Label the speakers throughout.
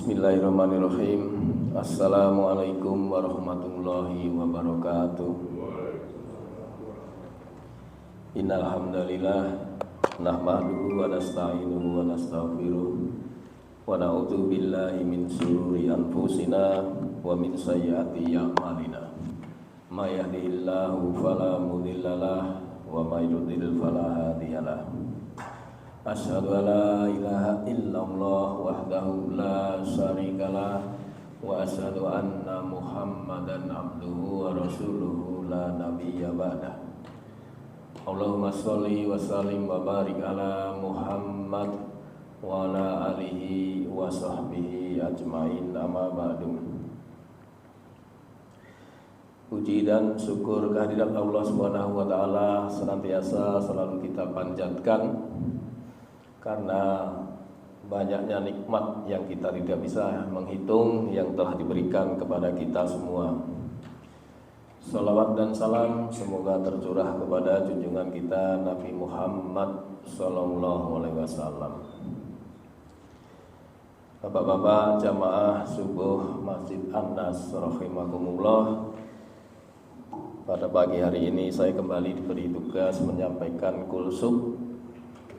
Speaker 1: Bismillahirrahmanirrahim. Assalamualaikum warahmatullahi wabarakatuh. Innal hamdalillah nahmaduhu wa nasta'inuhu wa nastaghfiruh wa na'udzu billahi min shururi anfusina wa min sayyiati a'malina. May yahdihillahu fala mudhillalah wa may yudhlil fala hadiyalah. Asyhadu an la ilaha illallah wahdahu la syarikalah wa asyhadu anna Muhammadan abduhu wa rasuluhu la nabiyya ba'dah. Allahumma sholli wa sallim wa barik ala Muhammad wa ala alihi wa sahbihi ajmain, amma ba'du. Puji dan syukur kehadirat Allah Subhanahu wa taala senantiasa selalu kita panjatkan, karena banyaknya nikmat yang kita tidak bisa menghitung yang telah diberikan kepada kita semua. Salawat dan salam semoga tercurah kepada junjungan kita Nabi Muhammad Sallallahu Alaihi Wasallam. Bapak-bapak jamaah subuh Masjid An-Nas rahimakumullah, pada pagi hari ini saya kembali diberi tugas menyampaikan kulsub.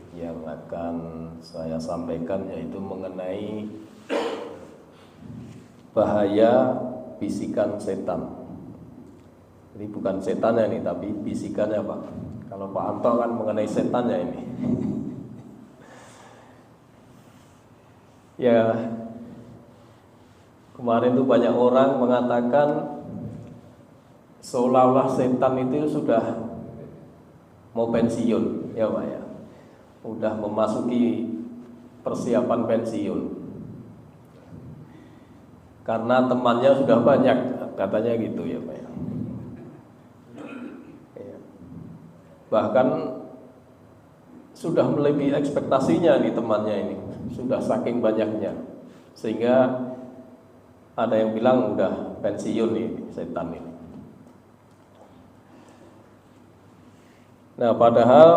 Speaker 1: Yang akan saya sampaikan yaitu mengenai bahaya bisikan setan. Ini bukan setannya ini, tapi bisikannya Pak. Kalau Pak Anto kan mengenai setannya ini. Ya, kemarin tuh banyak orang mengatakan seolah-olah setan itu sudah mau pensiun, ya Pak ya. Udah memasuki persiapan pensiun karena temannya sudah banyak, katanya gitu ya Pak ya. Bahkan sudah melebihi ekspektasinya nih temannya ini, sudah saking banyaknya, sehingga ada yang bilang udah pensiun nih setan ini. Nah, padahal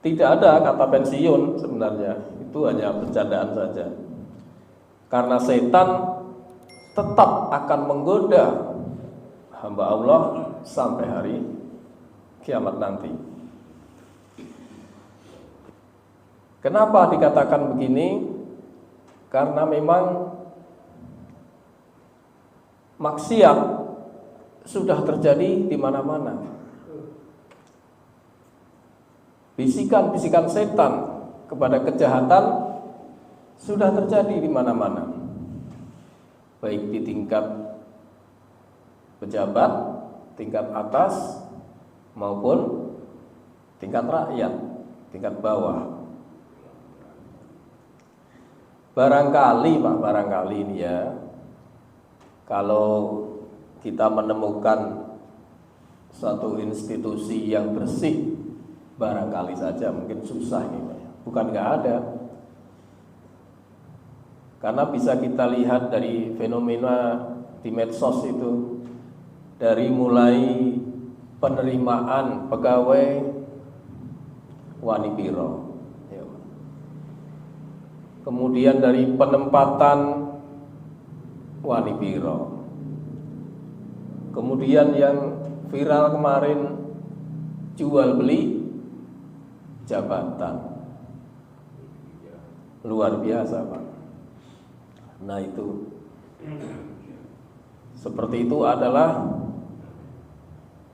Speaker 1: tidak ada kata pensiun sebenarnya, itu hanya bercandaan saja. Karena setan tetap akan menggoda hamba Allah sampai hari kiamat nanti. Kenapa dikatakan begini? Karena memang maksiat sudah terjadi di mana-mana. Bisikan-bisikan setan kepada kejahatan sudah terjadi di mana-mana, baik di tingkat pejabat, tingkat atas, maupun tingkat rakyat, tingkat bawah. Barangkali Pak, barangkali ini ya, kalau kita menemukan suatu institusi yang bersih, barangkali saja, mungkin susah ini, bukan nggak ada. Karena bisa kita lihat dari fenomena di medsos itu, dari mulai penerimaan pegawai wani biro, kemudian dari penempatan wani biro, kemudian yang viral kemarin jual beli jabatan, luar biasa Pak. Nah itu, seperti itu adalah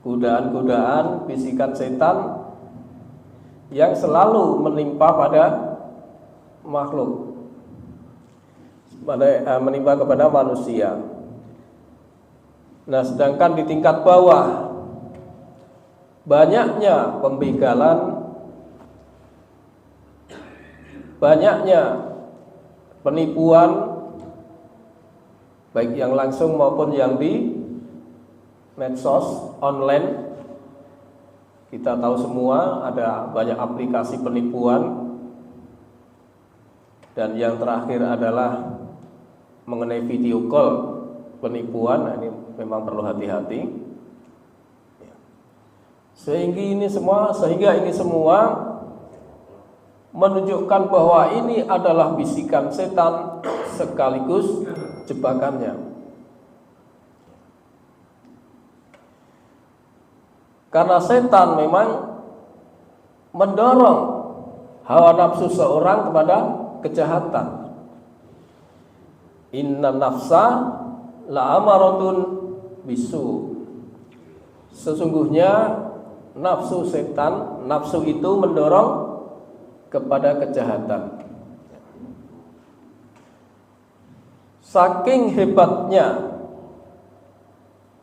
Speaker 1: godaan-godaan bisikan setan yang selalu menimpa pada makhluk, menimpa kepada manusia. Nah, sedangkan di tingkat bawah banyaknya pembegalan, banyaknya penipuan, baik yang langsung maupun yang di medsos online. Kita tahu semua ada banyak aplikasi penipuan, dan yang terakhir adalah mengenai video call penipuan. Nah, ini memang perlu hati-hati. Sehingga ini semua menunjukkan bahwa ini adalah bisikan setan sekaligus jebakannya. Karena setan memang mendorong hawa nafsu seorang kepada kejahatan. Inna nafsa la'amaratun bisu. Sesungguhnya nafsu setan, nafsu itu mendorong kepada kejahatan. Saking hebatnya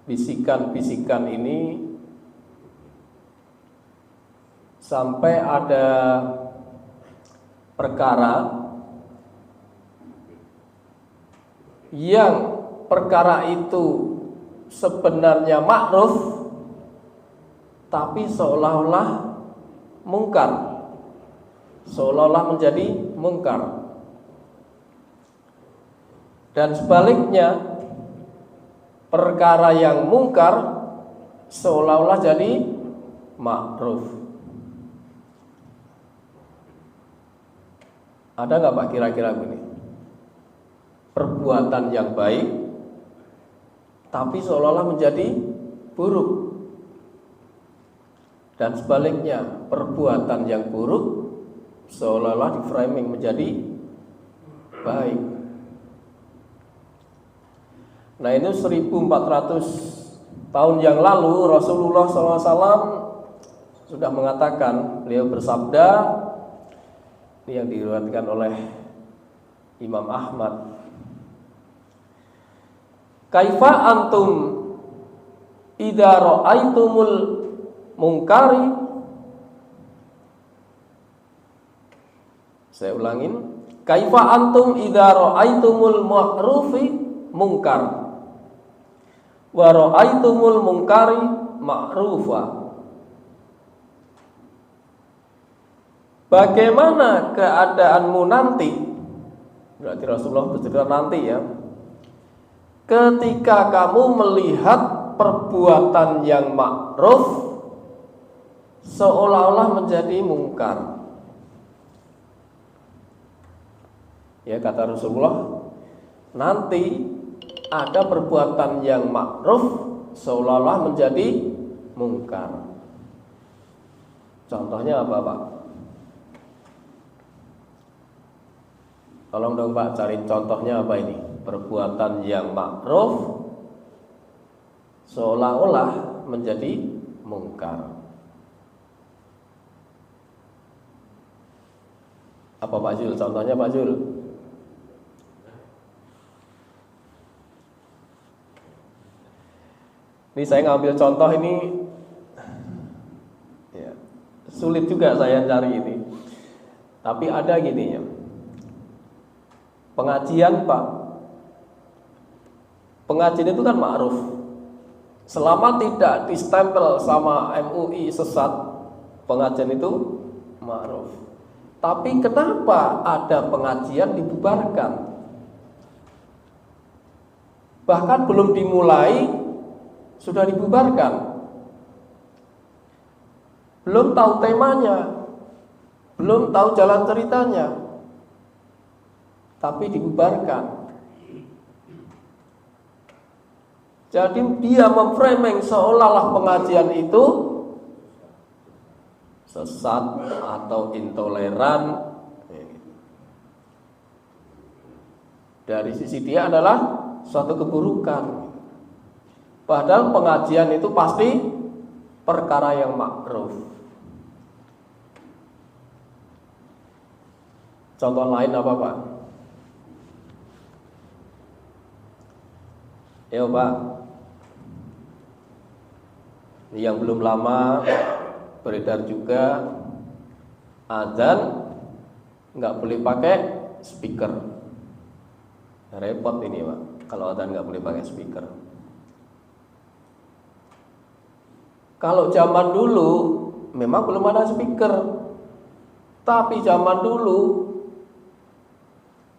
Speaker 1: bisikan-bisikan ini, sampai ada perkara yang perkara itu sebenarnya ma'ruf tapi seolah-olah mungkar, seolah-olah menjadi mungkar. Dan sebaliknya, perkara yang mungkar seolah-olah jadi ma'ruf. Ada nggak Pak kira-kira begini? Perbuatan yang baik tapi seolah-olah menjadi buruk. Dan sebaliknya, perbuatan yang buruk seolah-olah di framing menjadi baik. Nah, ini 1400 tahun yang lalu Rasulullah SAW sudah mengatakan, beliau bersabda, ini yang diriwayatkan oleh Imam Ahmad, kaifa antum idza ra'aitumul mungkari. Saya ulangin, kaifa antum idza ra'aitumul ma'rufi mungkar wa ra'aitumul mungkari ma'rufa. Bagaimana keadaanmu nanti? Berarti Rasulullah bercerita nanti ya. Ketika kamu melihat perbuatan yang ma'ruf seolah-olah menjadi mungkar. Ya, kata Rasulullah, nanti ada perbuatan yang ma'ruf seolah-olah menjadi mungkar. Contohnya apa, Pak? Tolong dong Pak, cari contohnya apa ini? Perbuatan yang ma'ruf seolah-olah menjadi mungkar. Apa Pak Jul? Contohnya Pak Jul? Ini saya ngambil contoh ini ya, sulit juga saya cari ini. Tapi ada gini ya. Pengajian Pak, pengajian itu kan ma'ruf. Selama tidak distempel sama MUI sesat, pengajian itu ma'ruf. Tapi kenapa ada pengajian dibubarkan? Bahkan belum dimulai sudah dibubarkan. Belum tahu temanya, belum tahu jalan ceritanya, tapi dibubarkan. Jadi dia memframing seolah-olah pengajian itu sesat atau intoleran. Dari sisi dia adalah suatu keburukan. Padahal pengajian itu pasti perkara yang ma'ruf. Contoh lain apa Pak? Ya Pak, yang belum lama beredar juga azan nggak boleh pakai speaker. Repot ini Pak, kalau azan nggak boleh pakai speaker. Kalau zaman dulu memang belum ada speaker, tapi zaman dulu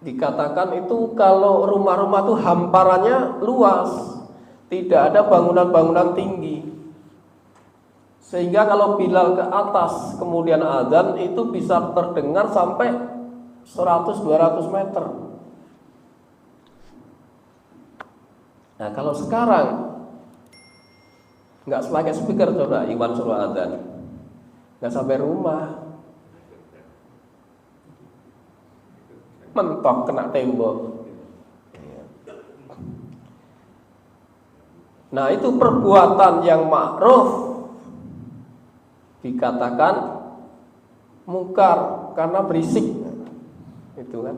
Speaker 1: dikatakan itu kalau rumah-rumah itu hamparannya luas, tidak ada bangunan-bangunan tinggi, Sehingga kalau Bilal ke atas kemudian azan itu bisa terdengar sampai 100-200 meter. Nah kalau sekarang nggak pakai speaker, coba Iwan suruh azan, nggak sampai rumah, mentok kena tembok. Nah itu perbuatan yang ma'ruf dikatakan mungkar karena berisik, itu kan.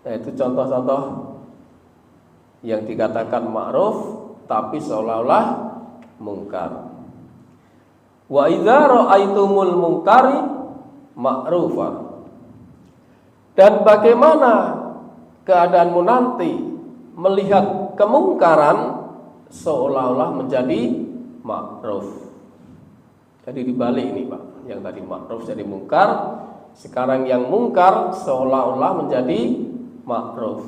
Speaker 1: Nah itu contoh-contoh yang dikatakan ma'ruf tapi seolah-olah mungkar. Wa idza ra'aitumul munkari ma'rufa. Dan bagaimana keadaanmu nanti melihat kemungkaran seolah-olah menjadi ma'ruf. Jadi dibalik ini Pak, yang tadi ma'ruf jadi mungkar, sekarang yang mungkar seolah-olah menjadi ma'ruf.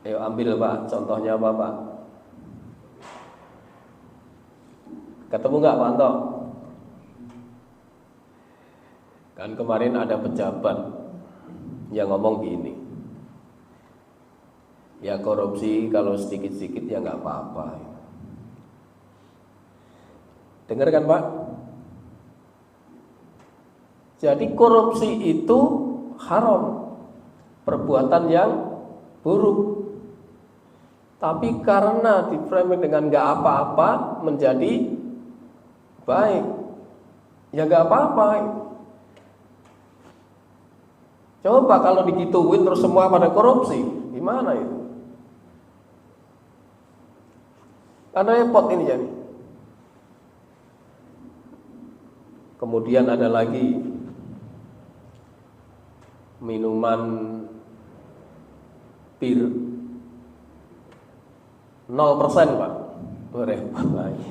Speaker 1: Ayo ambil Pak, contohnya apa Pak? Ketemu nggak Pak Anto? Kan kemarin ada pejabat yang ngomong gini, ya korupsi kalau sedikit-sedikit ya nggak apa-apa. Dengar kan Pak? Jadi korupsi itu haram, perbuatan yang buruk. Tapi karena diframing dengan nggak apa-apa menjadi baik, ya nggak apa-apa. Coba kalau digituin terus semua pada korupsi, gimana itu? Ada repot ini jadi. Kemudian ada lagi minuman bir 0% Pak. Repot lagi.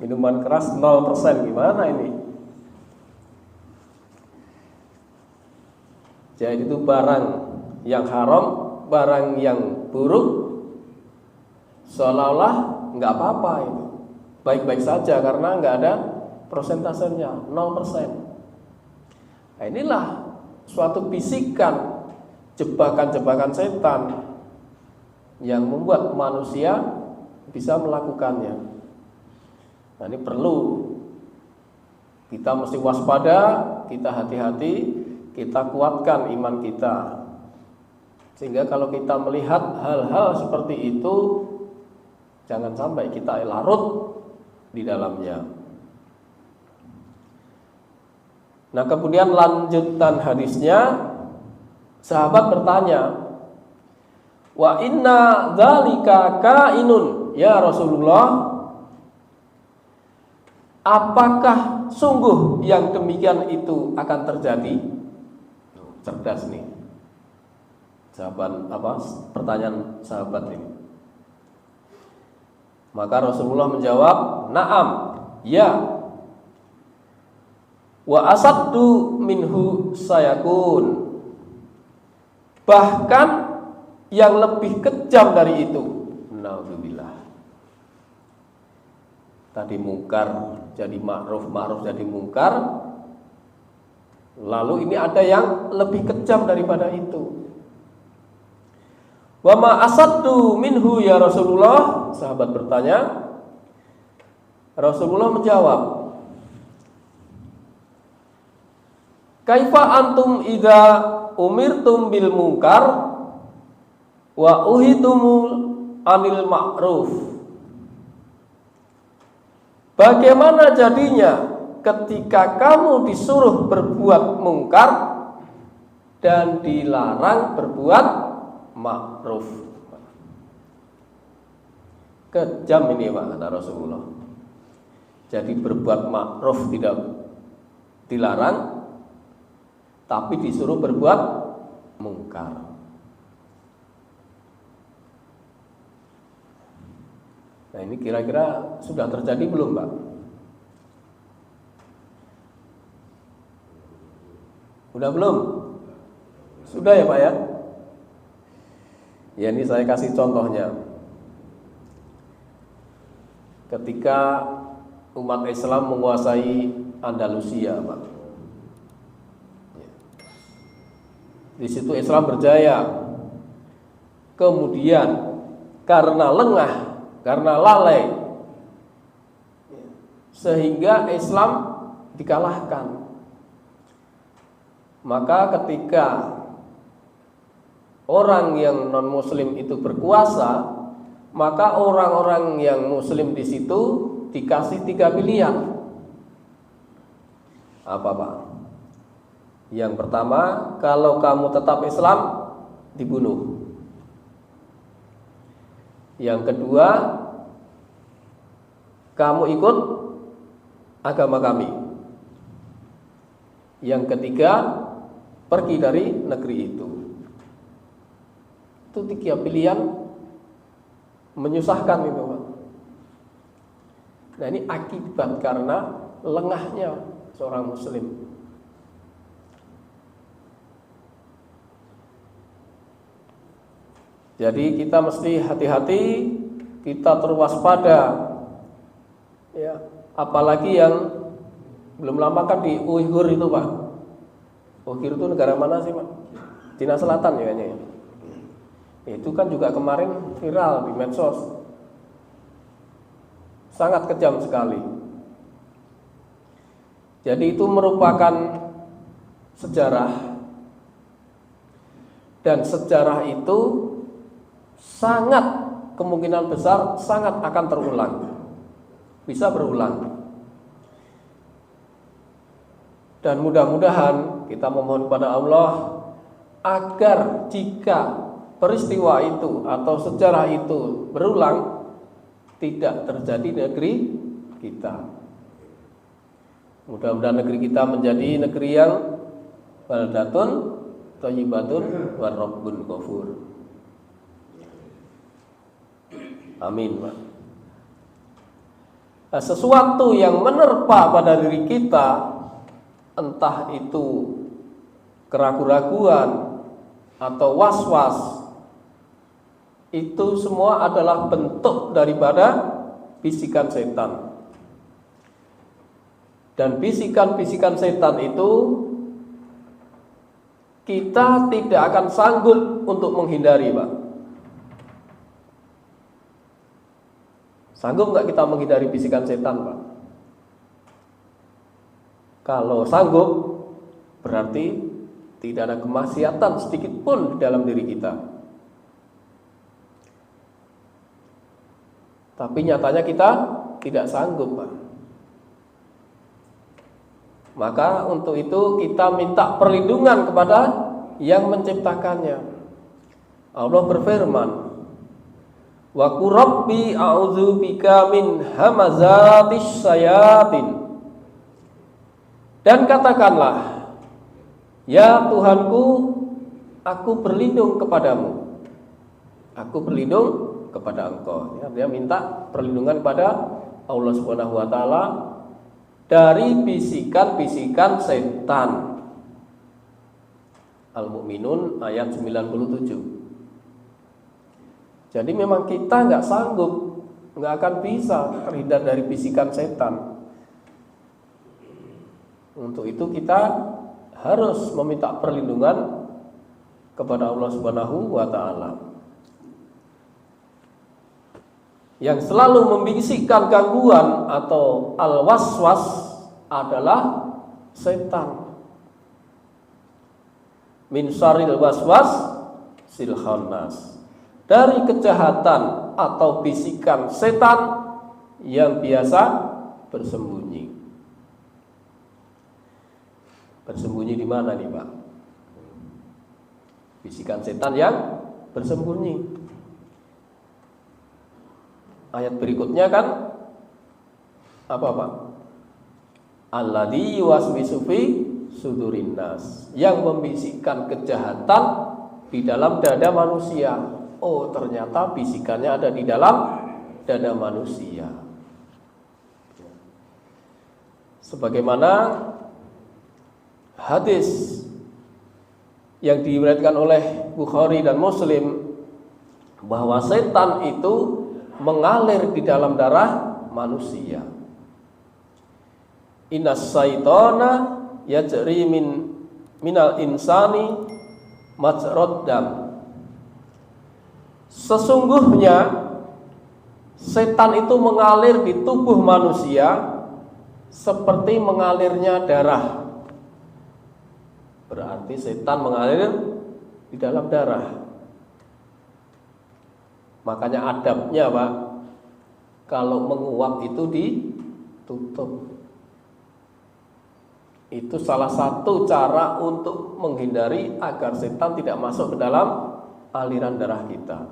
Speaker 1: Minuman keras 0%, gimana ini? Jadi itu barang yang haram, barang yang buruk, seolah-olah nggak apa-apa itu, baik-baik saja karena nggak ada persentasenya 0%. Nah inilah suatu bisikan, jebakan-jebakan setan yang membuat manusia bisa melakukannya. Nah ini perlu kita mesti waspada, kita hati-hati, kita kuatkan iman kita, sehingga kalau kita melihat hal-hal seperti itu jangan sampai kita larut di dalamnya. Nah kemudian lanjutan hadisnya, sahabat bertanya, wa inna dzalika kainun ya Rasulullah, apakah sungguh yang demikian itu akan terjadi? Cerdas nih sahabat, pertanyaan sahabat ini. Maka Rasulullah menjawab, na'am, ya. Wa asaddu minhu sayakun. Bahkan yang lebih kejam dari itu. Naudzubillah. Tadi mungkar jadi ma'ruf, ma'ruf jadi mungkar. Lalu ini ada yang lebih kejam daripada itu. Wa ma asaddu minhu ya Rasulullah. Sahabat bertanya. Rasulullah menjawab, kaifa antum idza umirtum bil munkar wa uhitumul anil ma'ruf. Bagaimana jadinya ketika kamu disuruh berbuat mungkar dan dilarang berbuat ma'ruf? Kejam ini Pak, kata Rasulullah. Jadi berbuat ma'ruf tidak dilarang, tapi disuruh berbuat mungkar. Nah ini kira-kira sudah terjadi belum Pak? Udah belum? Sudah ya Pak ya? Ya ini saya kasih contohnya. ketika umat Islam menguasai Andalusia, Pak. Di situ Islam berjaya. Kemudian karena lengah, karena lalai, sehingga Islam dikalahkan. Maka ketika orang yang non-muslim itu berkuasa, maka orang-orang yang muslim di situ dikasih 3 pilihan. Apa, Pak? Yang pertama, kalau kamu tetap Islam, dibunuh. Yang kedua, kamu ikut agama kami. Yang ketiga, pergi dari negeri itu. Itu 3 pilihan menyusahkan itu, Pak. Nah, ini akibat karena lengahnya seorang muslim. Jadi kita mesti hati-hati, kita terwaspada, ya. Apalagi yang belum lama kan di Uighur itu, Pak. Uighur itu negara mana sih, Pak? Cina Selatan ya kayaknya. Itu kan juga kemarin viral di medsos. Sangat kejam sekali. Jadi itu merupakan sejarah, dan sejarah itu sangat kemungkinan besar sangat akan terulang, bisa berulang. Dan mudah-mudahan kita memohon kepada Allah agar jika peristiwa itu atau sejarah itu berulang, tidak terjadi di negeri kita. Mudah-mudahan negeri kita menjadi negeri yang baldatun thayyibatun wa rabbun ghafur. Amin, Pak. Nah, sesuatu yang menerpa pada diri kita, entah itu keraguan-raguan atau was-was, itu semua adalah bentuk daripada bisikan setan. Dan bisikan-bisikan setan itu kita tidak akan sanggup untuk menghindari, Pak. Sanggup nggak kita menghindari bisikan setan, Pak? Kalau sanggup, berarti tidak ada kemaksiatan sedikit pun di dalam diri kita. Tapi nyatanya kita tidak sanggup, Pak. Maka untuk itu kita minta perlindungan kepada yang menciptakannya. Allah berfirman, wa qur rabbi a'udzubika min hamazatis syayatin. Dan katakanlah, ya Tuhanku, aku berlindung kepadamu. Aku berlindung kepada Engkau. Ya, dia minta perlindungan kepada Allah Subhanahu wa taala dari bisikan-bisikan setan. Al-Mu'minun ayat 97. Jadi memang kita nggak sanggup, nggak akan bisa terhindar dari bisikan setan. Untuk itu kita harus meminta perlindungan kepada Allah Subhanahu wa taala. Yang selalu membisikkan gangguan atau al-waswas adalah setan. Min syarril waswas sil khannas. Dari kejahatan atau bisikan setan yang biasa bersembunyi. Bersembunyi di mana nih, Pak? Bisikan setan yang bersembunyi. Ayat berikutnya kan apa, Pak? Alladzi yuwaswisu fi sudurin nas, yang membisikkan kejahatan di dalam dada manusia. Oh, ternyata bisikannya ada di dalam dada manusia. Sebagaimana hadis yang diriwayatkan oleh Bukhari dan Muslim, bahwa setan itu mengalir di dalam darah manusia. Innas syaitana yajri minal insani majrad dam. Sesungguhnya setan itu mengalir di tubuh manusia seperti mengalirnya darah. Berarti setan mengalir di dalam darah. Makanya adabnya Pak, kalau menguap itu ditutup. Itu salah satu cara untuk menghindari agar setan tidak masuk ke dalam aliran darah kita.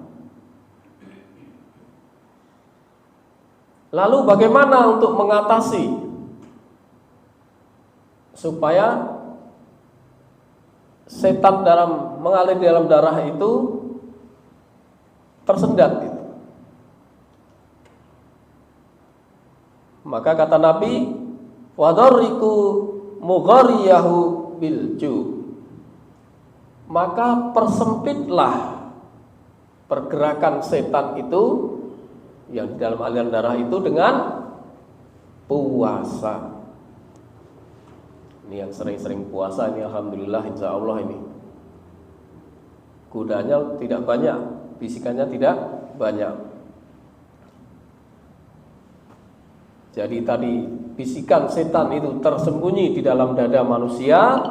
Speaker 1: Lalu bagaimana untuk mengatasi supaya setan mengalir di dalam darah itu tersendat gitu. Maka kata Nabi, wadariku mughariyahu bilju. Maka persempitlah pergerakan setan itu yang di dalam aliran darah itu dengan puasa. Ini yang sering-sering puasa ini alhamdulillah insya Allah ini kudanya tidak banyak, bisikannya tidak banyak. Jadi tadi bisikan setan itu tersembunyi di dalam dada manusia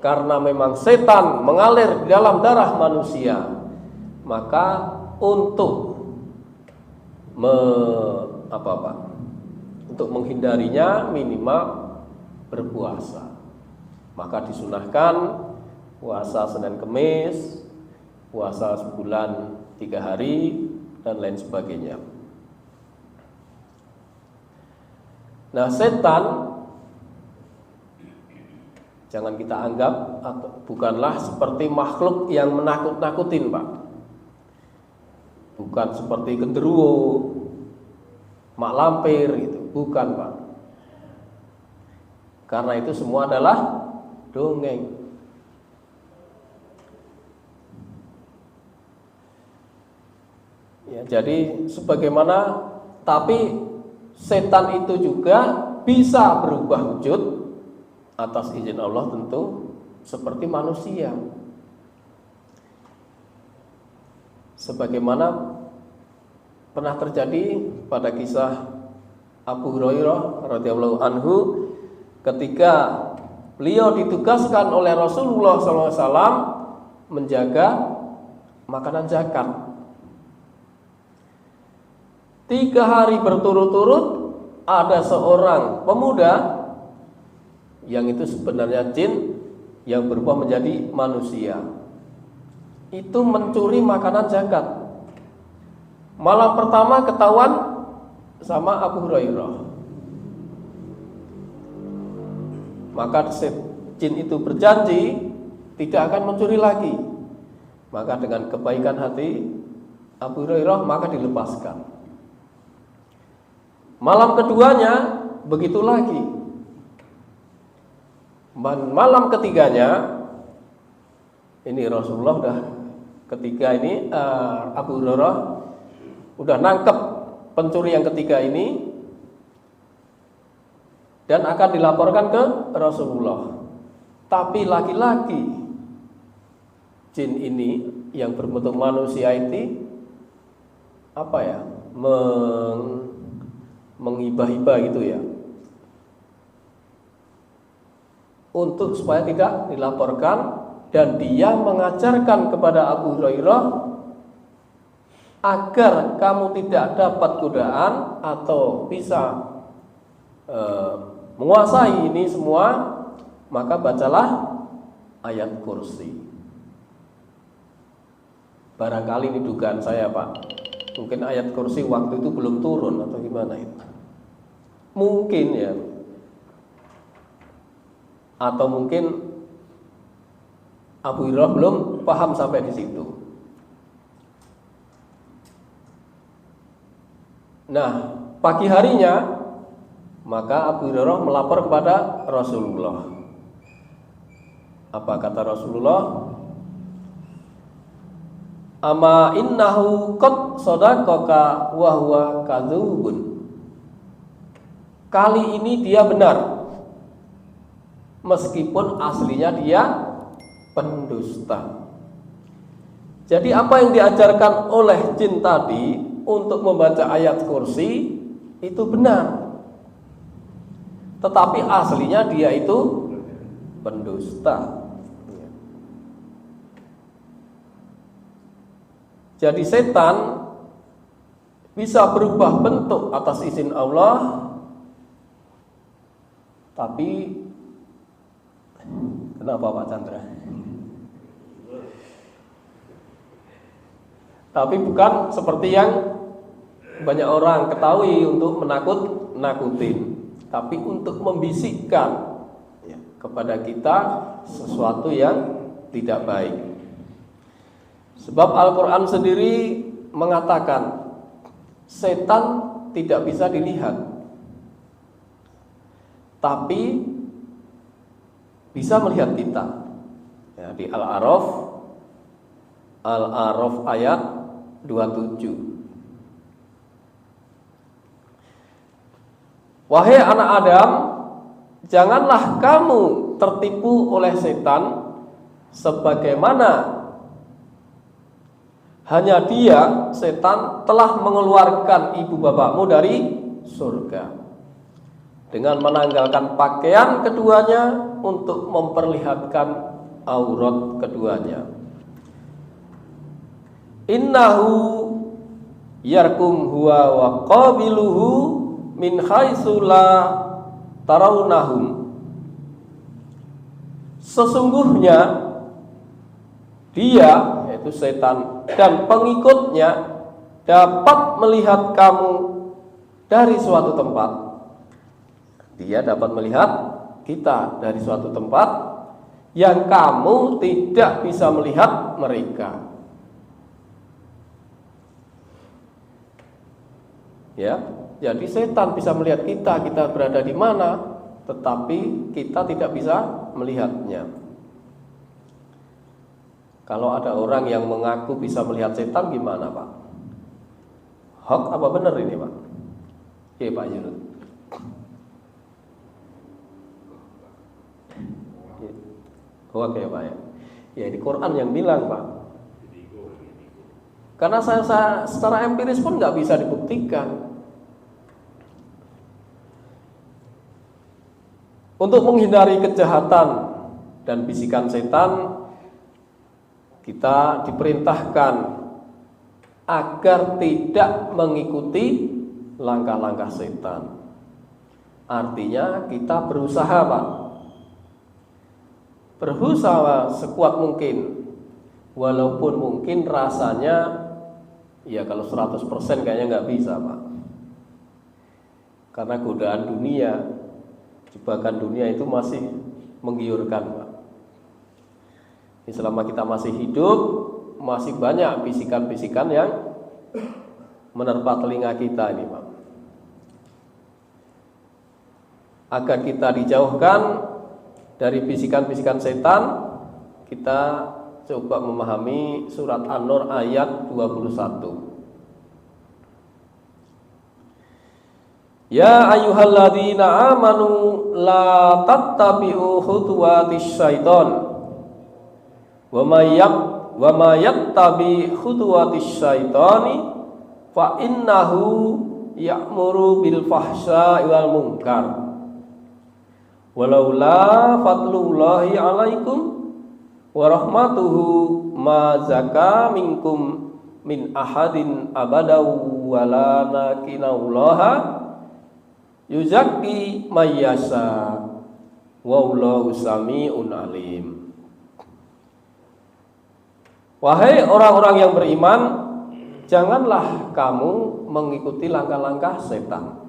Speaker 1: karena memang setan mengalir di dalam darah manusia. Maka untuk untuk menghindarinya minimal berpuasa. Maka disunahkan puasa Senin Kemis, puasa sebulan 3 hari dan lain sebagainya. Nah, setan jangan kita anggap bukanlah seperti makhluk yang menakut-nakutin, Pak. Bukan seperti genderuwo, mak lampir gitu, bukan, Pak. Karena itu semua adalah dongeng. Ya, jadi sebagaimana tapi setan itu juga bisa berubah wujud atas izin Allah tentu seperti manusia. Sebagaimana pernah terjadi pada kisah Abu Hurairah radhiyallahu anhu ketika beliau ditugaskan oleh Rasulullah SAW menjaga makanan zakat. 3 hari berturut-turut ada seorang pemuda yang itu sebenarnya jin yang berubah menjadi manusia. Itu mencuri makanan zakat. Malam pertama ketahuan sama Abu Hurairah. Maka jin itu berjanji tidak akan mencuri lagi. Maka dengan kebaikan hati Abu Hurairah maka dilepaskan. Malam keduanya begitu lagi. Malam ketiganya ini Rasulullah udah ketiga ini Abu Hurairah udah nangkep pencuri yang ketiga ini dan akan dilaporkan ke Rasulullah. Tapi laki-laki jin ini yang berbentuk manusia ini menghibah-hibah gitu ya, untuk supaya tidak dilaporkan, dan dia mengajarkan kepada Abu Hurairah agar kamu tidak dapat godaan atau bisa menguasai ini semua, maka bacalah ayat kursi. Barangkali ini dugaan saya, Pak. Mungkin ayat kursi waktu itu belum turun atau gimana itu. Mungkin ya. Atau mungkin Abu Hurairah belum paham sampai di situ. Nah, pagi harinya maka Abu Hurairah melapor kepada Rasulullah. Apa kata Rasulullah? Ama innahu qad sadaqaka wa huwa kadzubun. kali ini dia benar, meskipun aslinya dia pendusta. Jadi apa yang diajarkan oleh jin tadi untuk membaca ayat kursi itu benar, tetapi aslinya dia itu pendusta. Jadi setan bisa berubah bentuk atas izin Allah, tapi kenapa Pak Chandra? Tapi bukan seperti yang banyak orang ketahui untuk menakut-nakutin, tapi untuk membisikkan kepada kita sesuatu yang tidak baik. Sebab Al-Quran sendiri mengatakan setan tidak bisa dilihat, tapi bisa melihat kita. Ya, di Al-A'raf ayat 27. Wahai anak Adam, janganlah kamu tertipu oleh setan, sebagaimana hanya dia, setan, telah mengeluarkan ibu bapakmu dari surga dengan menanggalkan pakaian keduanya untuk memperlihatkan aurat keduanya. Innahu yarkum huwa wa qabiluhu min haitsu la tarawnahum. Sesungguhnya dia, yaitu setan, dan pengikutnya dapat melihat kamu dari suatu tempat. Dia dapat melihat kita dari suatu tempat yang kamu tidak bisa melihat mereka. Ya, jadi setan bisa melihat kita berada di mana, tetapi kita tidak bisa melihatnya. Kalau ada orang yang mengaku bisa melihat setan, gimana Pak? Hoax apa benar ini Pak? Oke Pak Yunus. Hoax ya Pak ya? Ya di Quran yang bilang Pak. Karena saya secara empiris pun nggak bisa dibuktikan. Untuk menghindari kejahatan dan bisikan setan, kita diperintahkan agar tidak mengikuti langkah-langkah setan. Artinya kita berusaha Pak, berusaha sekuat mungkin, walaupun mungkin rasanya ya kalau 100% kayaknya nggak bisa Pak, karena godaan dunia, jebakan dunia itu masih menggiurkan Pak. Selama kita masih hidup, masih banyak bisikan-bisikan yang menerpa telinga kita ini Pak. Agar kita dijauhkan dari bisikan-bisikan setan, kita coba memahami surat An-Nur ayat 21. Ya ayyuhalladzina amanu la tattabi'u khutuwatis syaiton wa may yattabi khutuwatis syaitani fa innahu ya'muru bil fahsya'i wal munkar walaula fadlullahi 'alaikum wa rahmatuhu ma zaka minkum min ahadin abada walakinallaha yuzakki mayyasha wallahu sami'un alim. Wahai orang-orang yang beriman, janganlah kamu mengikuti langkah-langkah setan.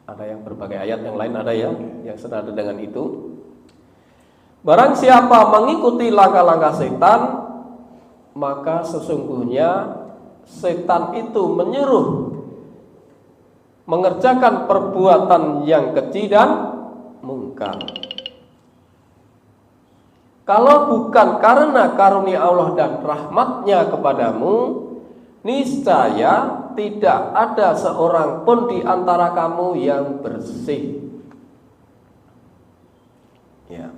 Speaker 1: Ada yang berbagai ayat yang lain, ada yang senada dengan itu. Barang siapa mengikuti langkah-langkah setan, maka sesungguhnya setan itu menyuruh mengerjakan perbuatan yang keji dan mungkar. Kalau bukan karena karunia Allah dan rahmatnya kepadamu, niscaya tidak ada seorang pun di antara kamu yang bersih. Ya.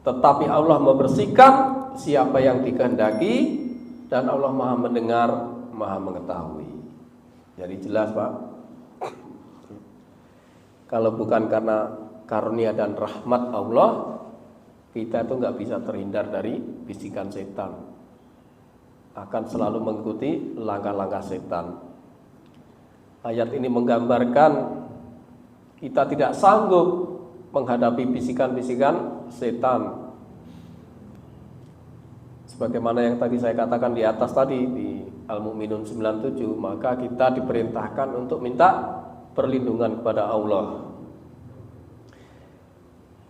Speaker 1: Tetapi Allah membersihkan siapa yang dikehendaki, dan Allah Maha mendengar, Maha mengetahui. Jadi jelas, Pak. Kalau bukan karena karunia dan rahmat Allah, kita itu nggak bisa terhindar dari bisikan setan. Akan selalu mengikuti langkah-langkah setan. Ayat ini menggambarkan kita tidak sanggup menghadapi bisikan-bisikan setan. Sebagaimana yang tadi saya katakan di atas tadi di Al-Mu'minun 97, maka kita diperintahkan untuk minta perlindungan kepada Allah.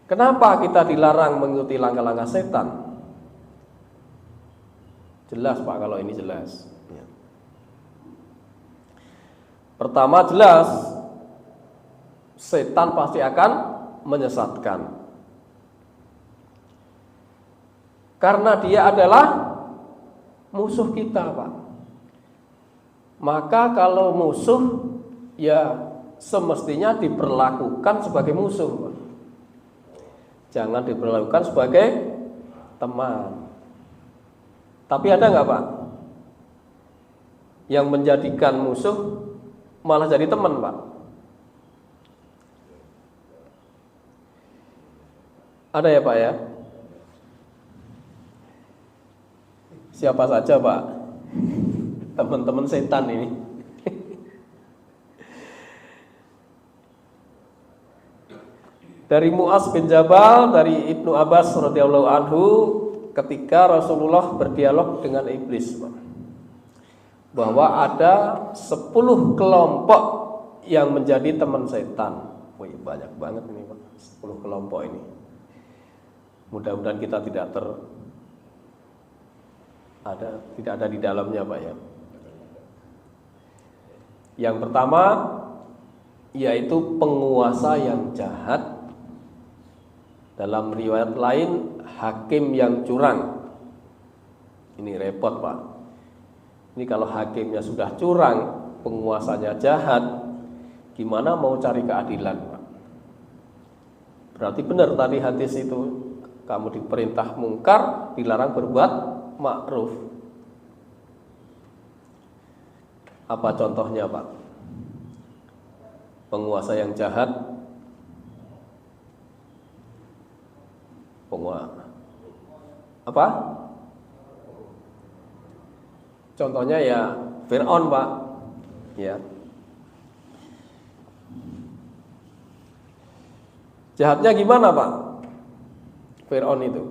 Speaker 1: Kenapa kita dilarang mengikuti langkah-langkah setan? Jelas, Pak, kalau ini jelas. Ya. Pertama, jelas setan pasti akan menyesatkan. Karena dia adalah musuh kita, Pak. Maka kalau musuh, ya semestinya diperlakukan sebagai musuh, Pak. Jangan diperlakukan sebagai teman. Tapi ada nggak, Pak, yang menjadikan musuh malah jadi teman, Pak? Ada ya, Pak, ya? Siapa saja, Pak? Teman-teman setan ini. Dari Mu'az bin Jabal, dari Ibnu Abbas radhiyallahu anhu, ketika Rasulullah berdialog dengan iblis, bahwa ada 10 kelompok yang menjadi teman setan. Wih, banyak banget ini, Pak. 10 kelompok ini. Mudah-mudahan kita tidak ada di dalamnya, Pak, ya. Yang pertama yaitu penguasa yang jahat. Dalam riwayat lain, hakim yang curang. Ini repot, Pak. Ini kalau hakimnya sudah curang, penguasanya jahat, gimana mau cari keadilan, Pak? Berarti benar tadi hadis itu, kamu diperintah mungkar, dilarang berbuat ma'ruf. Apa contohnya, Pak? Penguasa yang jahat, apa? Contohnya ya Fir'aun, Pak. Ya. Jahatnya gimana, Pak? Fir'aun itu.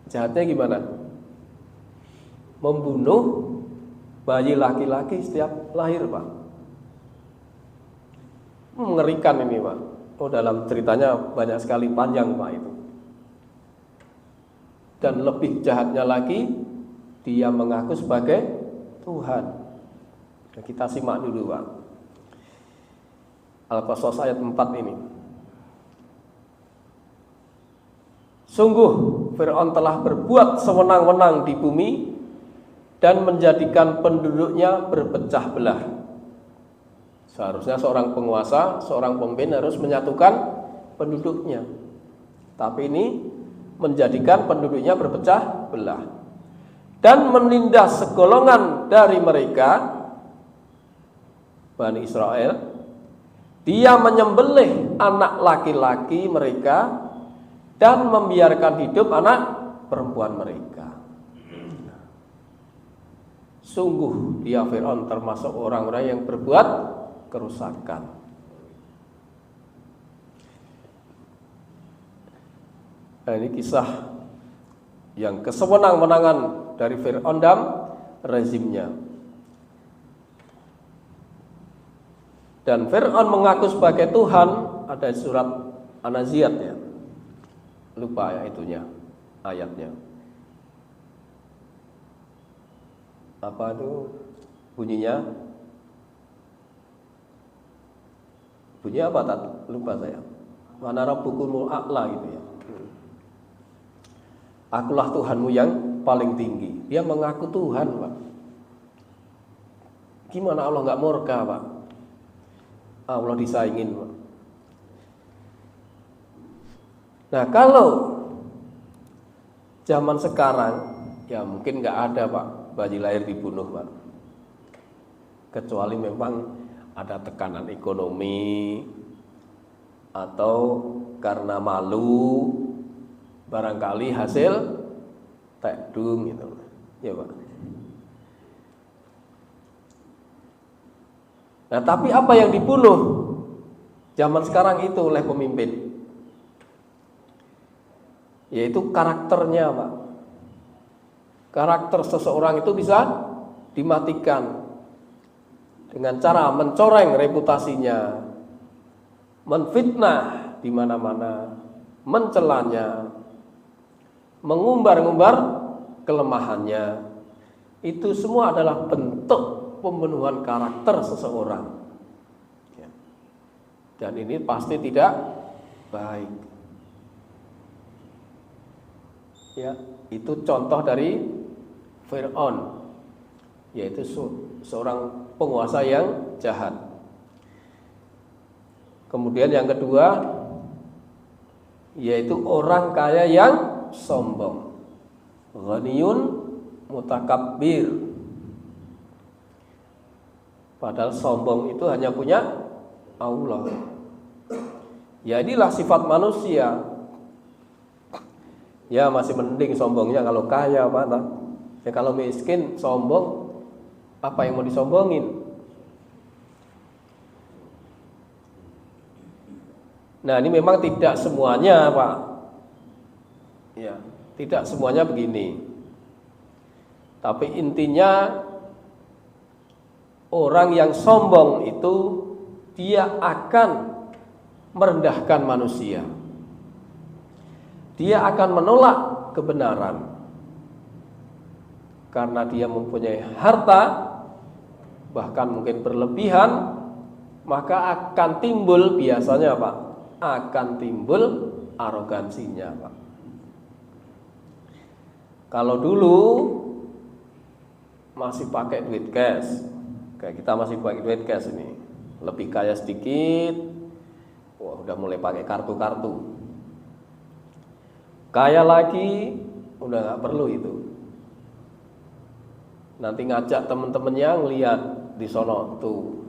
Speaker 1: Jahatnya gimana? Membunuh bayi laki-laki setiap lahir, Pak. Mengerikan ini, Pak. Oh, dalam ceritanya banyak sekali, panjang, Pak, itu. Dan lebih jahatnya lagi, dia mengaku sebagai Tuhan. Nah, kita simak dulu, Pak. Al-Qasas ayat 4 ini. Sungguh Fir'aun telah berbuat sewenang-wenang di bumi dan menjadikan penduduknya berpecah belah. Seharusnya seorang penguasa, seorang pemimpin harus menyatukan penduduknya. Tapi ini menjadikan penduduknya berpecah belah. Dan menindas segolongan dari mereka, Bani Israel. Dia menyembelih anak laki-laki mereka dan membiarkan hidup anak perempuan mereka. Sungguh dia Fir'aun termasuk orang-orang yang berbuat kerusakan. Nah, ini kisah yang kesewenang-wenangan dari Fir'aun dan rezimnya. Dan Fir'aun mengaku sebagai Tuhan, ada surat An-Naziat, ya. Lupa ya itunya, ayatnya. Apa itu bunyinya? Bunyi apa tadi? Lupa saya. Mana rabbukumul a'la gitu ya. Akulah Tuhanmu yang paling tinggi. Dia mengaku Tuhan, Pak. Gimana Allah nggak murka, Pak? Allah disaingin, Pak. Nah, kalau zaman sekarang, ya mungkin nggak ada, Pak, bayi lahir dibunuh, Pak. Kecuali memang ada tekanan ekonomi atau karena malu, barangkali hasil tekdung gitu, ya Pak. Nah, tapi apa yang dibunuh zaman sekarang itu oleh pemimpin? Yaitu karakternya, Pak. Karakter seseorang itu bisa dimatikan dengan cara mencoreng reputasinya, menfitnah di mana-mana, mencelanya, mengumbar-ngumbar kelemahannya. Itu semua adalah bentuk pembunuhan karakter seseorang. Dan ini pasti tidak baik. Ya, itu contoh dari Fir'aun, yaitu seorang penguasa yang jahat. Kemudian yang kedua, yaitu orang kaya yang sombong. Ghaniyun mutakabbir. Padahal sombong itu hanya punya Allah. Ya, inilah sifat manusia. Ya, masih mending sombongnya kalau kaya, Pak. Ya, kalau miskin sombong, apa yang mau disombongin? Nah, ini memang tidak semuanya, Pak. Ya, tidak semuanya begini. Tapi intinya orang yang sombong itu dia akan merendahkan manusia. Dia akan menolak kebenaran. Karena dia mempunyai harta, bahkan mungkin berlebihan, maka akan timbul biasanya, Pak, akan timbul arogansinya, Pak. Kalau dulu masih pakai duit cash, kayak kita masih pakai duit cash ini, lebih kaya sedikit, wah udah mulai pakai kartu-kartu. Kaya lagi, udah nggak perlu itu. Nanti ngajak temen-temennya ngeliat di sono tuh,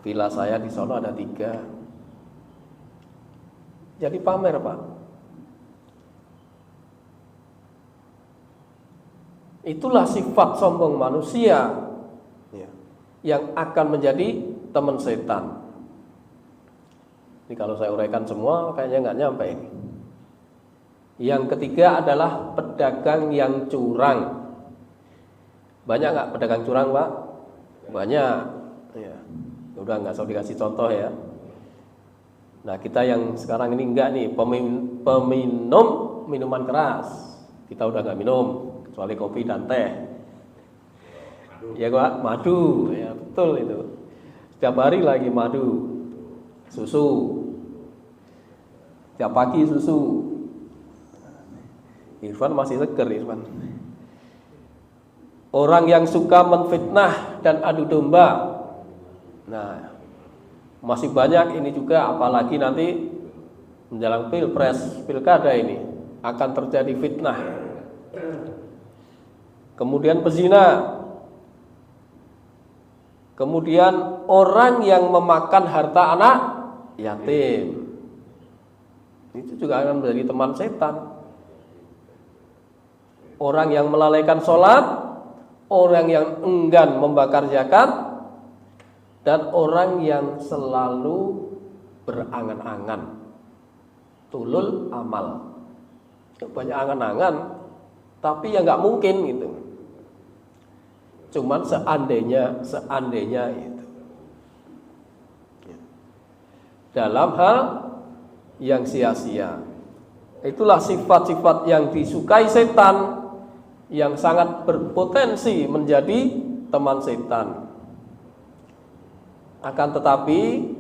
Speaker 1: villa saya di sono ada 3. Jadi pamer, Pak. Itulah sifat sombong manusia yang akan menjadi teman setan. Ini kalau saya uraikan semua kayaknya nggak nyampe ini. Yang ketiga adalah pedagang yang curang. Banyak nggak pedagang curang, Pak? Banyak. Ya. Udah nggak usah dikasih contoh ya. Nah, kita yang sekarang ini enggak nih, peminum minuman keras. Kita udah nggak minum, kecuali kopi dan teh. Ya, Pak, madu, ya betul itu. Setiap hari lagi madu, susu. Setiap pagi susu. Irfan masih seger, Irfan. Orang yang suka menfitnah dan adu domba. Nah, masih banyak ini juga, apalagi nanti menjelang pilpres, pilkada ini akan terjadi fitnah. Kemudian pezina. Kemudian orang yang memakan harta anak yatim. Itu juga akan menjadi teman setan. Orang yang melalaikan sholat, orang yang enggan membakar zakat, dan orang yang selalu berangan-angan, tulul amal. Banyak angan-angan, tapi ya nggak mungkin gitu. Cuman seandainya itu. Dalam hal yang sia-sia. Itulah sifat-sifat yang disukai setan, yang sangat berpotensi menjadi teman setan. Akan tetapi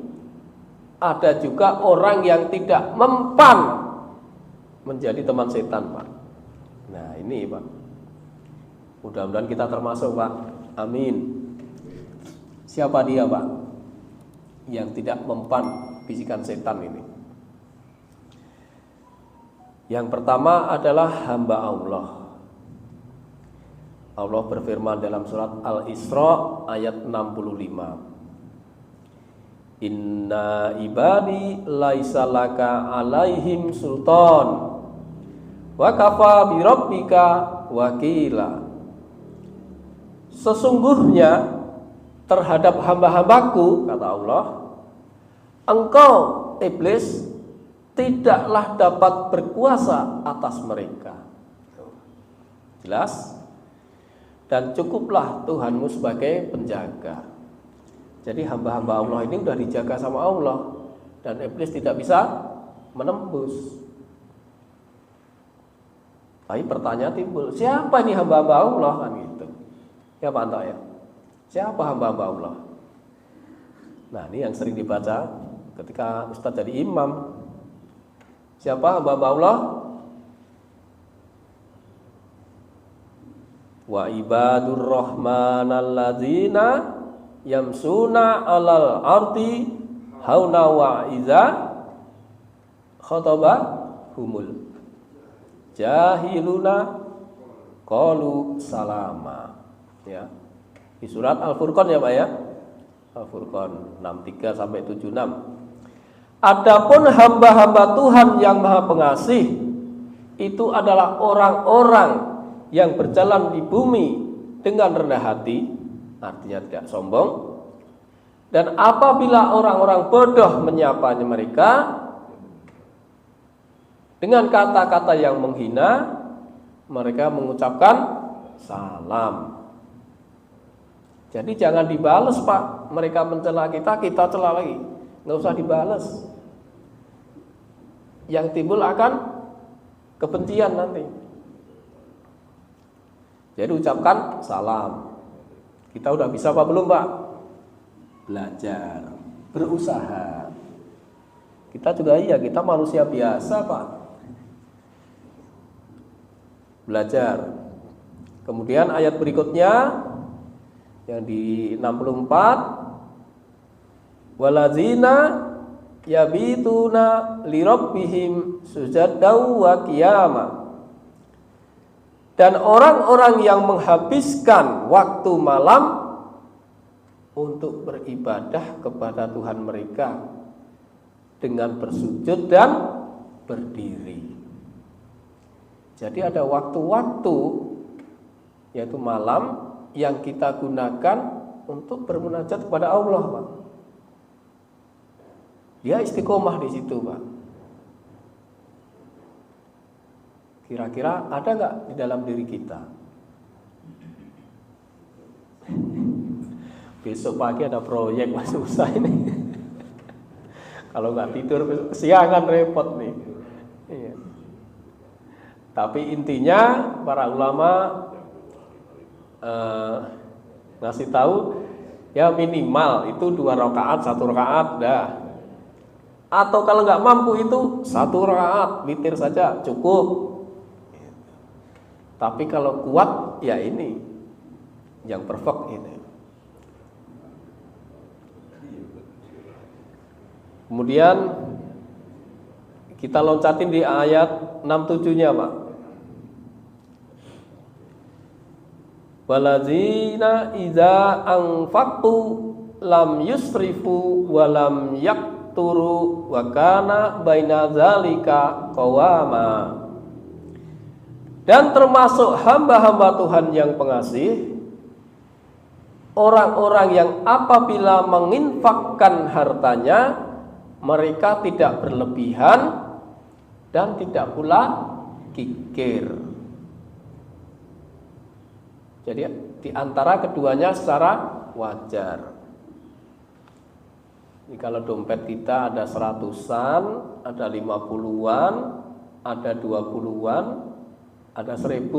Speaker 1: ada juga orang yang tidak mempan menjadi teman setan, Pak. Nah ini Pak, mudah-mudahan kita termasuk Pak. Amin. Siapa dia Pak yang tidak mempan bisikan setan ini? Yang pertama adalah hamba Allah. Allah berfirman dalam surat Al-Isra ayat 65. Inna ibadi laisa laka alaihim sultan wa kafa bi rabbika wakila. Sesungguhnya terhadap hamba-hambaku, kata Allah, engkau iblis tidaklah dapat berkuasa atas mereka. Jelas? Dan cukuplah Tuhanmu sebagai penjaga. Jadi hamba-hamba Allah ini sudah dijaga sama Allah, dan iblis tidak bisa menembus. Tapi pertanyaan timbul, siapa ini hamba-hamba Allah kan gitu? Ya Pak Anto ya. Siapa hamba-hamba Allah? Nah ini yang sering dibaca ketika Ustadz jadi imam. Siapa hamba-hamba Allah? Wa ibadur rahman alladzina yamsuna alal ardi hauna wa iza khotaba humul jahiluna qalu salama. Ya. Di surat Al-Furqan ya Pak ya. Al-Furqan 63 sampai 76. Adapun hamba-hamba Tuhan yang Maha Pengasih itu adalah orang-orang yang berjalan di bumi dengan rendah hati, artinya tidak sombong. Dan apabila orang-orang bodoh menyapanya mereka dengan kata-kata yang menghina, mereka mengucapkan salam. Jadi jangan dibalas Pak. Mereka mencela kita, kita cela lagi. Nggak usah dibalas. Yang timbul akan kebencian nanti. Jadi ucapkan salam. Kita udah bisa apa belum Pak? Belajar, berusaha. Kita juga kita manusia biasa Pak. Belajar. Kemudian ayat berikutnya yang di 64, walazina yabituna lirabbihim sujadan wa qiyama. Dan orang-orang yang menghabiskan waktu malam untuk beribadah kepada Tuhan mereka dengan bersujud dan berdiri. Jadi ada waktu-waktu, yaitu malam, yang kita gunakan untuk bermunajat kepada Allah, Pak. Dia istiqomah di situ, Pak. Kira-kira ada nggak di dalam diri kita? Besok pagi ada proyek, masih susah ini. Kalau nggak tidur besok kesiangan, repot nih. Iya. Tapi intinya para ulama ngasih tahu ya minimal itu 2 rakaat, 1 rakaat dah. Atau kalau nggak mampu itu 1 rakaat, witir saja cukup. Tapi kalau kuat ya ini yang perfect ini. Kemudian kita loncatin di ayat 67-nya, Pak. Waladzina idza anfaqtu lam yusrifu wa lam yaqturu wa kana baina dzalika qawama. Dan termasuk hamba-hamba Tuhan yang pengasih, orang-orang yang apabila menginfakkan hartanya, mereka tidak berlebihan dan tidak pula kikir. Jadi di antara keduanya secara wajar. Jadi kalau dompet kita ada 100-an, ada 50-an, ada 20-an, ada 1000.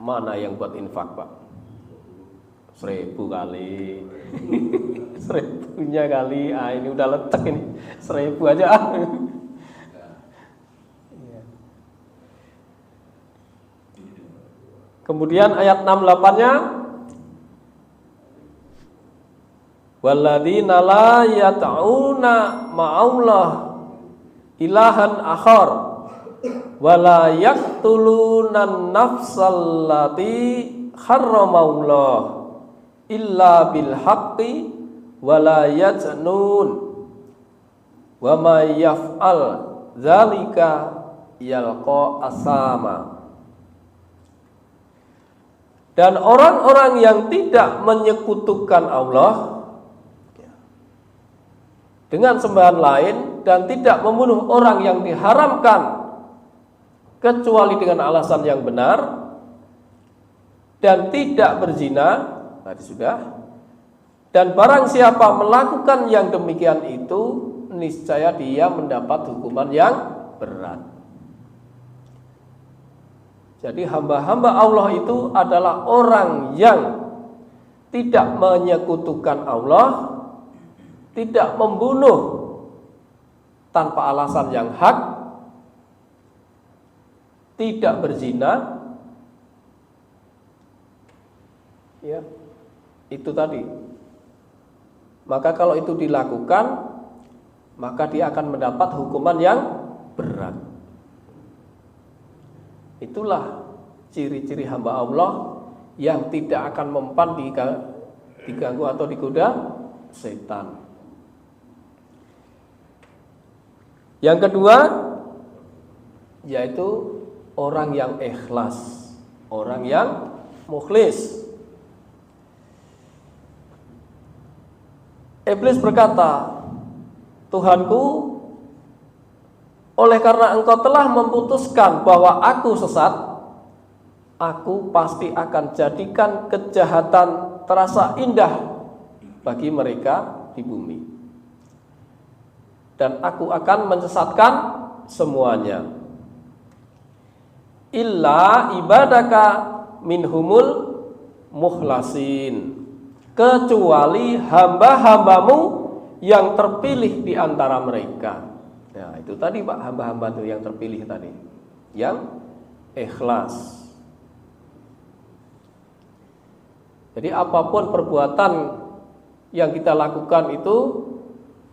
Speaker 1: Mana yang buat infak, Pak? 1000 kali. 1000-nya kali. Ah, ini udah letek ini. 1000 aja. Kemudian ayat 68-nya, walladzina la yata'una ma'allah ilahan akhar wala yaqtulunan nafsal lati harramallah illa bil haqqi wala yajnun wa may yaf'al dzalika yalqa asama. Dan orang-orang yang tidak menyekutukan Allah dengan sembahan lain dan tidak membunuh orang yang diharamkan kecuali dengan alasan yang benar dan tidak berzina, tadi sudah. Dan barang siapa melakukan yang demikian itu, niscaya dia mendapat hukuman yang berat. Jadi hamba-hamba Allah itu adalah orang yang tidak menyekutukan Allah, tidak membunuh tanpa alasan yang hak, tidak berzina, ya, itu tadi. Maka kalau itu dilakukan, maka dia akan mendapat hukuman yang berat. Itulah ciri-ciri hamba Allah yang tidak akan mempan diganggu atau digoda setan. Yang kedua, yaitu orang yang ikhlas, orang yang mukhlis. Iblis berkata, Tuhanku, oleh karena engkau telah memutuskan bahwa aku sesat, aku pasti akan jadikan kejahatan terasa indah bagi mereka di bumi. Dan aku akan menyesatkan semuanya. Illa ibadaka minhumul mukhlasin, kecuali hamba-hambamu yang terpilih di antara mereka. Ya, itu tadi Pak, hamba-hamba itu yang terpilih tadi, yang ikhlas. Jadi apapun perbuatan yang kita lakukan itu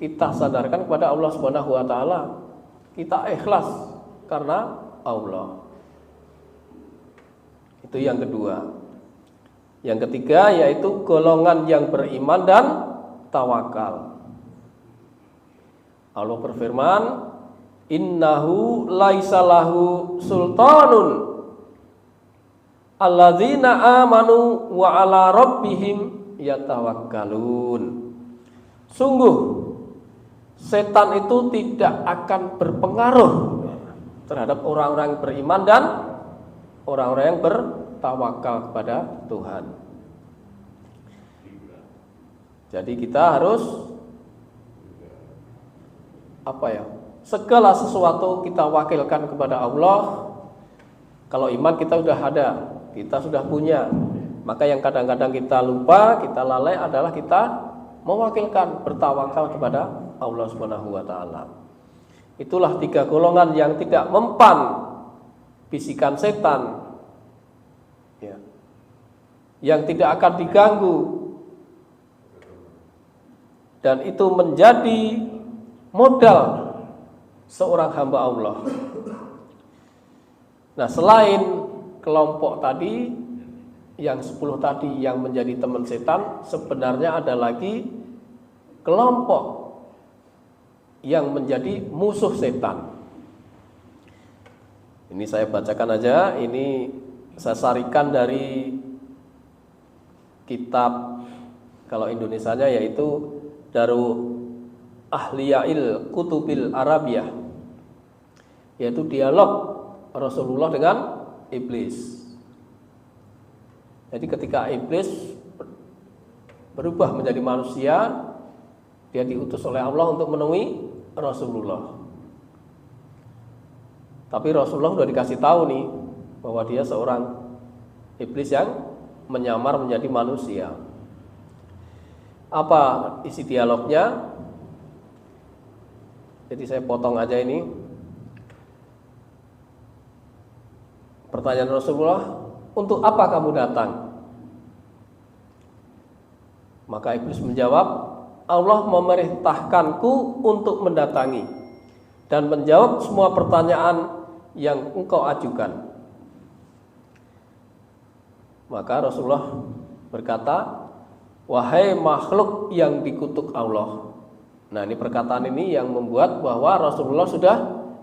Speaker 1: kita sadarkan kepada Allah Subhanahu wa taala. Kita ikhlas karena Allah. Itu yang kedua. Yang ketiga yaitu golongan yang beriman dan tawakal. Allah berfirman, innahu laisa lahu sultanun alladzina amanu wa ala rabbihim yatawakkalun. Sungguh setan itu tidak akan berpengaruh terhadap orang-orang yang beriman dan orang-orang yang bertawakal kepada Tuhan. Jadi kita harus segala sesuatu kita wakilkan kepada Allah. Kalau iman kita sudah ada, kita sudah punya. Maka yang kadang-kadang kita lupa, kita lalai adalah kita mewakilkan, bertawakal kepada Allah Subhanahu wa taala. Itulah tiga golongan yang tidak mempan bisikan setan, ya, yang tidak akan diganggu, dan itu menjadi modal seorang hamba Allah. Nah, selain kelompok tadi yang 10 tadi yang menjadi teman setan, sebenarnya ada lagi kelompok yang menjadi musuh setan. Ini saya bacakan aja, ini saya sarikan dari kitab, kalau Indonesianya yaitu Daru Ahliyail Kutubil Arabiyah, yaitu dialog Rasulullah dengan iblis. Jadi ketika iblis berubah menjadi manusia, dia diutus oleh Allah untuk menemui Rasulullah. Tapi Rasulullah sudah dikasih tahu nih bahwa dia seorang iblis yang menyamar menjadi manusia. Apa isi dialognya? Jadi saya potong aja ini. Pertanyaan Rasulullah,
Speaker 2: untuk apa kamu datang? Maka iblis menjawab, Allah memerintahkanku untuk mendatangi dan menjawab semua pertanyaan yang engkau ajukan. Maka Rasulullah berkata, wahai makhluk yang dikutuk Allah. Nah, ini perkataan ini yang membuat bahwa Rasulullah sudah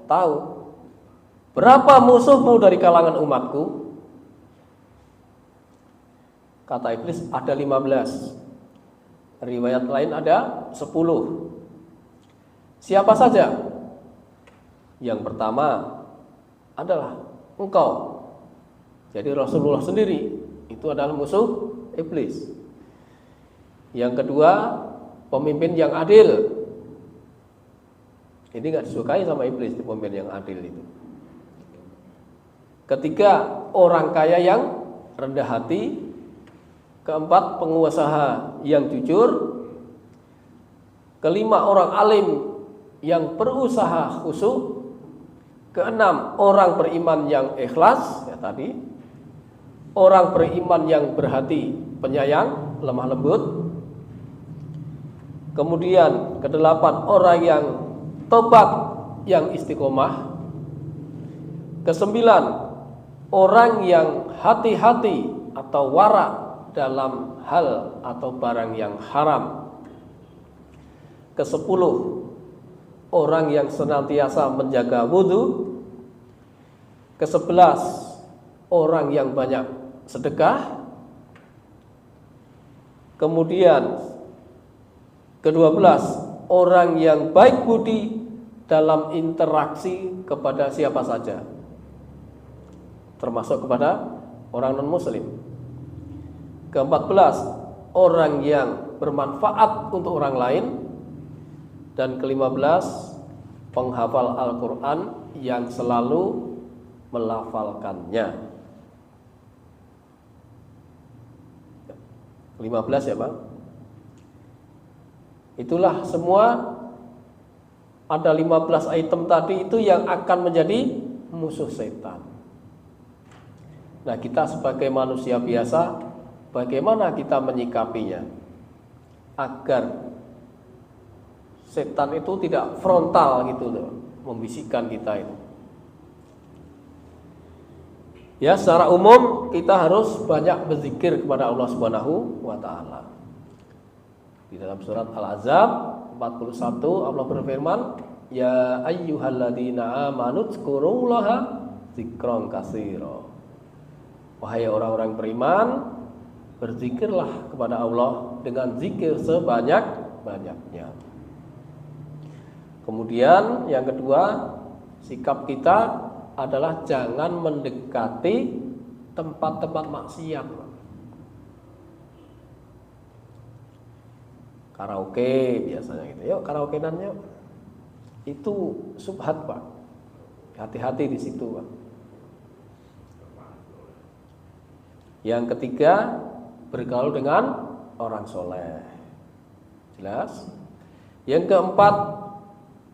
Speaker 2: tahu berapa musuhmu dari kalangan umatku. Kata iblis, ada 15. Riwayat lain ada 10. Siapa saja? Yang pertama adalah engkau. Jadi Rasulullah sendiri itu adalah musuh iblis. Yang kedua, pemimpin yang adil. Ini gak disukai sama iblis, di pemimpin yang adil itu. Ketiga, orang kaya yang rendah hati. Keempat, pengusaha yang jujur. Kelima, orang alim yang berusaha khusyuk. Keenam, orang beriman yang ikhlas, ya tadi. Orang beriman yang berhati penyayang, lemah lembut. Kemudian kedelapan, orang yang tobat yang istiqomah. Kesembilan, orang yang hati-hati atau wara dalam hal atau barang yang haram. Kesepuluh, orang yang senantiasa menjaga wudhu. Kesebelas, orang yang banyak sedekah. Kemudian ke-12, orang yang baik budi dalam interaksi kepada siapa saja, termasuk kepada orang non-muslim. Ke-14, orang yang bermanfaat untuk orang lain. Dan ke-15, penghafal Al-Quran yang selalu melafalkannya. 15 ya Bang. Itulah semua, ada 15 item tadi itu yang akan menjadi musuh setan. Nah, kita sebagai manusia biasa, bagaimana kita menyikapinya agar setan itu tidak frontal gitu loh, membisikkan kita itu. Ya, secara umum kita harus banyak berzikir kepada Allah Subhanahu wa taala. Di dalam surat Al-Ahzab 41 Allah berfirman, ya ayyuhalladzina amanu dzkurullaha dzikran katsira. Wahai orang-orang beriman, berzikirlah kepada Allah dengan zikir sebanyak-banyaknya. Kemudian yang kedua, sikap kita adalah jangan mendekati tempat-tempat maksiat. Karaoke biasanya gitu. Yuk karaokean yuk. Itu subhat, Pak. Hati-hati di situ, Pak. Yang ketiga, bergaul dengan orang soleh. Jelas? Yang keempat,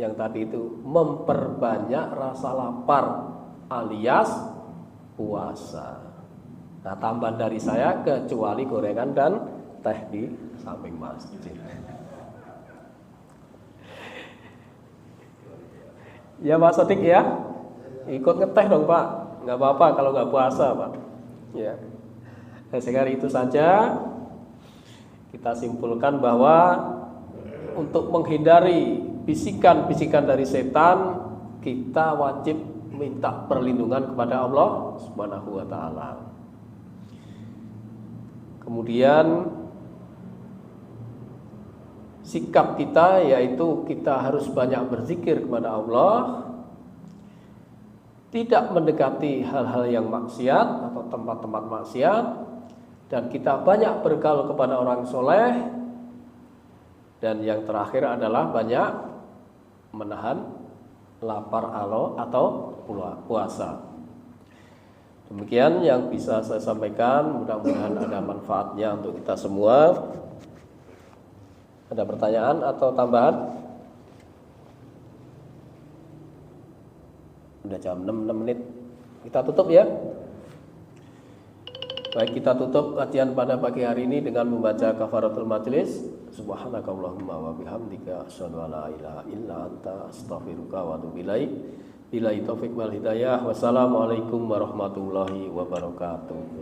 Speaker 2: yang tadi itu memperbanyak rasa lapar alias puasa. Nah, tambahan dari saya, kecuali gorengan dan teh di samping masjid. Ya Pak Sodik ya, ikut ngeteh dong Pak. Nggak apa-apa kalau nggak puasa Pak. Ya. Nah, sekarang itu saja kita simpulkan bahwa untuk menghindari bisikan-bisikan dari setan, kita wajib minta perlindungan kepada Allah Subhanahu wa taala. Kemudian sikap kita yaitu kita harus banyak berzikir kepada Allah, tidak mendekati hal-hal yang maksiat atau tempat-tempat maksiat, dan kita banyak bergaul kepada orang soleh. Dan yang terakhir adalah banyak menahan lapar atau puasa. Demikian yang bisa saya sampaikan, mudah-mudahan ada manfaatnya untuk kita semua. Ada pertanyaan atau tambahan? Udah jam 6 menit. Kita tutup ya. Baik, kita tutup kajian pada pagi hari ini dengan membaca kafaratul majlis. Subhanakallahumma wa bihamdika asyhadu an la ilaha illa anta astaghfiruka wa atubu ilaik. Billahi taufik wal hidayah. Wassalamualaikum warahmatullahi wabarakatuh.